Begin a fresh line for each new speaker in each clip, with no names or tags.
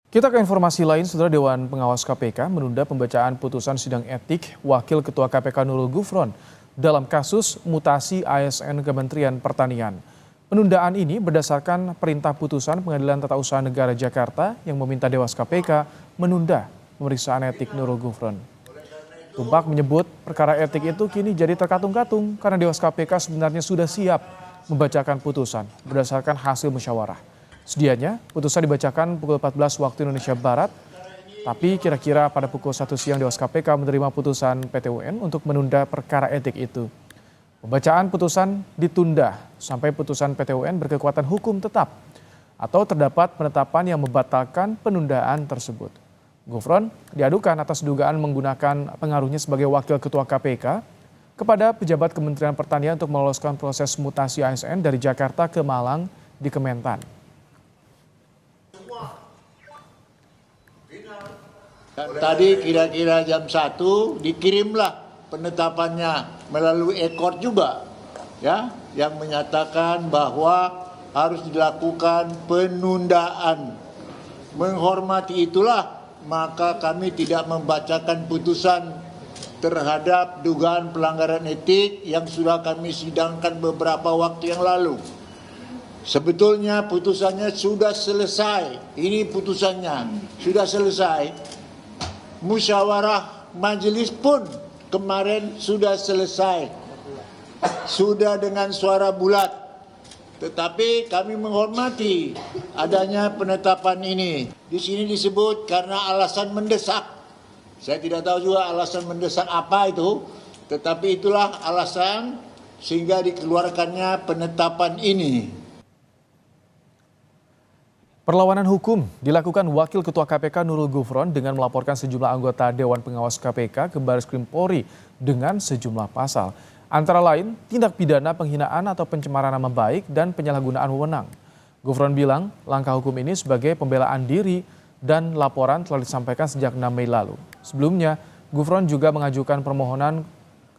Kita ke informasi lain, Saudara. Dewan Pengawas KPK menunda pembacaan putusan sidang etik Wakil Ketua KPK Nurul Gufron dalam kasus mutasi ASN Kementerian Pertanian. Penundaan ini berdasarkan perintah putusan Pengadilan Tata Usaha Negara Jakarta yang meminta Dewas KPK menunda pemeriksaan etik Nurul Gufron. Tumpak menyebut perkara etik itu kini jadi terkatung-katung karena Dewas KPK sebenarnya sudah siap membacakan putusan berdasarkan hasil musyawarah. Sedianya putusan dibacakan pukul 14 waktu Indonesia Barat, tapi kira-kira pada pukul 1 siang Dewas KPK menerima putusan PT UN untuk menunda perkara etik itu. Pembacaan putusan ditunda sampai putusan PT UN berkekuatan hukum tetap atau terdapat penetapan yang membatalkan penundaan tersebut. Gufron diadukan atas dugaan menggunakan pengaruhnya sebagai Wakil Ketua KPK kepada pejabat Kementerian Pertanian untuk meloloskan proses mutasi ASN dari Jakarta ke Malang di Kementan.
Tadi kira-kira jam 1 dikirimlah penetapannya melalui ekor juga, ya, yang menyatakan bahwa harus dilakukan penundaan. Menghormati itulah maka kami tidak membacakan putusan terhadap dugaan pelanggaran etik yang sudah kami sidangkan beberapa waktu yang lalu. Sebetulnya putusannya sudah selesai. Ini putusannya sudah selesai. Musyawarah majelis pun kemarin sudah selesai. Sudah dengan suara bulat. Tetapi kami menghormati adanya penetapan ini. Di sini disebut karena alasan mendesak. Saya tidak tahu juga alasan mendesak apa itu. Tetapi itulah alasan sehingga dikeluarkannya penetapan ini.
Perlawanan hukum dilakukan Wakil Ketua KPK Nurul Gufron dengan melaporkan sejumlah anggota Dewan Pengawas KPK ke Barreskrim Polri dengan sejumlah pasal. Antara lain, tindak pidana penghinaan atau pencemaran nama baik dan penyalahgunaan wewenang. Gufron bilang langkah hukum ini sebagai pembelaan diri dan laporan telah disampaikan sejak 6 Mei lalu. Sebelumnya, Gufron juga mengajukan permohonan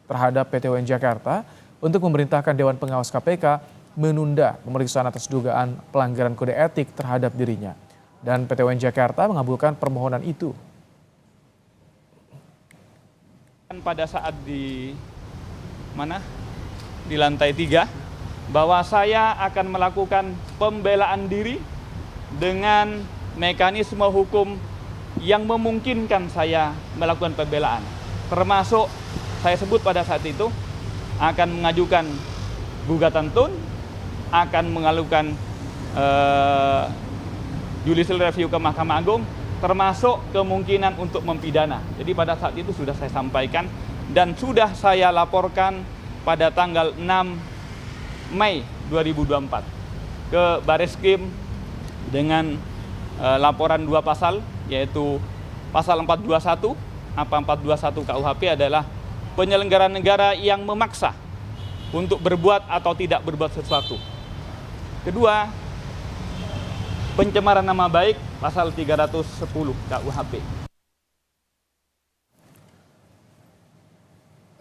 terhadap PT UN Jakarta untuk memerintahkan Dewan Pengawas KPK menunda pemeriksaan atas dugaan pelanggaran kode etik terhadap dirinya. Dan PT UN Jakarta mengabulkan permohonan itu.
Pada saat di lantai 3, bahwa saya akan melakukan pembelaan diri dengan mekanisme hukum yang memungkinkan saya melakukan pembelaan. Termasuk saya sebut pada saat itu akan mengajukan gugatan tun, akan mengajukan judicial review ke Mahkamah Agung, termasuk kemungkinan untuk mempidana. Jadi pada saat itu sudah saya sampaikan dan sudah saya laporkan pada tanggal 6 Mei 2024 ke Barreskrim dengan laporan 2 pasal, yaitu pasal 421. Apa 421 KUHP adalah penyelenggara negara yang memaksa untuk berbuat atau tidak berbuat sesuatu. Kedua, pencemaran nama baik pasal 310 KUHP.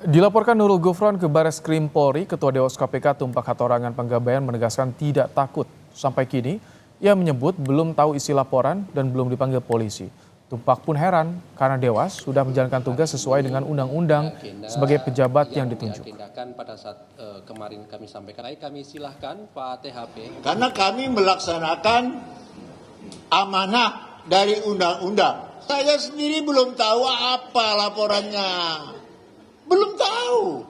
Dilaporkan Nurul Gufron ke Barreskrim Polri, Ketua Dewas KPK Tumpak Hatorangan Panggabean menegaskan tidak takut. Sampai kini, ia menyebut belum tahu isi laporan dan belum dipanggil polisi. Tumpak pun heran karena Dewas sudah menjalankan tugas sesuai dengan undang-undang sebagai pejabat yang ditunjuk.
Pada saat kemarin kami sampaikan, kami silahkan Pak THP.
Karena kami melaksanakan amanah dari undang-undang. Saya sendiri belum tahu apa laporannya. Belum tahu.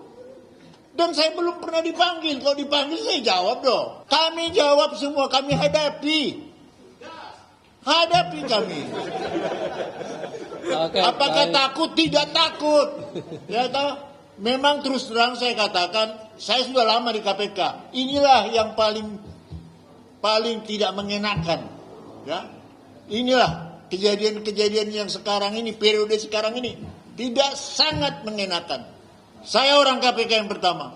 Dan saya belum pernah dipanggil. Kalau dipanggil saya jawab dong. Kami jawab semua, kami hadapi. Hadapi kami. Apakah takut? Tidak takut. Ya toh? Memang terus terang saya katakan, saya sudah lama di KPK. Inilah yang paling tidak mengenakan. Ya. Inilah kejadian-kejadian yang sekarang ini, periode sekarang ini tidak sangat mengenakan. Saya orang KPK yang pertama.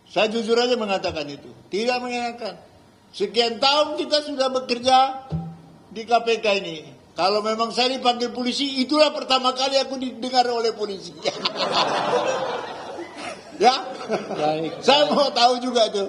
Saya jujur aja mengatakan itu. Tidak mengenakan. Sekian tahun kita sudah bekerja di KPK ini. Kalau memang saya dipanggil polisi, itulah pertama kali aku didengar oleh polisi. Ya, saya mau tahu juga tuh.